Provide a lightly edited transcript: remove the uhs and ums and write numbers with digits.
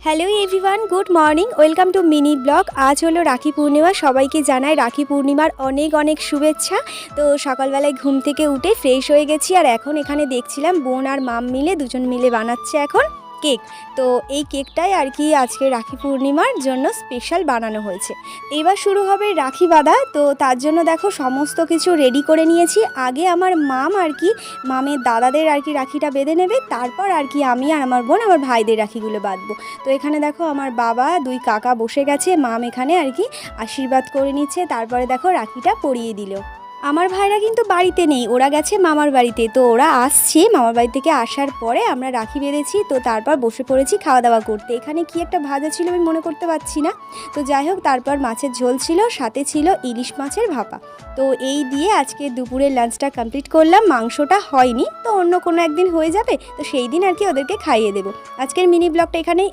Hello everyone, good morning, welcome to mini blog. আজ হলো রাখি পূর্ণিমা। সবাইকে জানাই রাখি পূর্ণিমার অনেক অনেক শুভেচ্ছা। তো সকালবেলায় ঘুম থেকে উঠে ফ্রেশ হয়ে গেছি, আর এখন এখানে দেখছিলাম বোন আর মাম মিলে দুজন মিলে বানাচ্ছে এখন কেক। তো এই কেকটাই আর কি আজকে রাখি পূর্ণিমার জন্য স্পেশাল বানানো হয়েছে। এবার শুরু হবে রাখি বাঁধা। তো তার জন্য দেখো সমস্ত কিছু রেডি করে নিয়েছি। আগে আমার মাম আর কি মামের দাদাদের আর কি রাখিটা বেঁধে নেবে, তারপর আর কি আমি আর আমার বোন আমার ভাইদের রাখিগুলো বাঁধবো। তো এখানে দেখো আমার বাবা, দুই কাকা বসে গেছে, মাম এখানে আর কি আশীর্বাদ করে নিচ্ছে, তারপরে দেখো রাখিটা পরিয়ে দিল। আমার ভাইরা কিন্তু বাড়িতে নেই, ওরা গেছে মামার বাড়িতে। তো ওরা আসছে, মামার বাড়ি থেকে আসার পরে আমরা রাখি বেঁধেছি। তো তারপর বসে পড়েছি খাওয়া দাওয়া করতে। এখানে কি একটা ভাজা ছিল আমি মনে করতে পারছি না। তো যাই হোক, তারপর মাছের ঝোল ছিল, সাথে ছিল ইলিশ মাছের ভাপা। তো এই দিয়ে আজকে দুপুরের লাঞ্চটা কমপ্লিট করলাম। মাংসটা হয়নি, তো অন্য কোনো একদিন হয়ে যাবে, তো সেই দিন আর কি ওদেরকে খাইয়ে দেবো। আজকের মিনি ব্লগটা এখানেই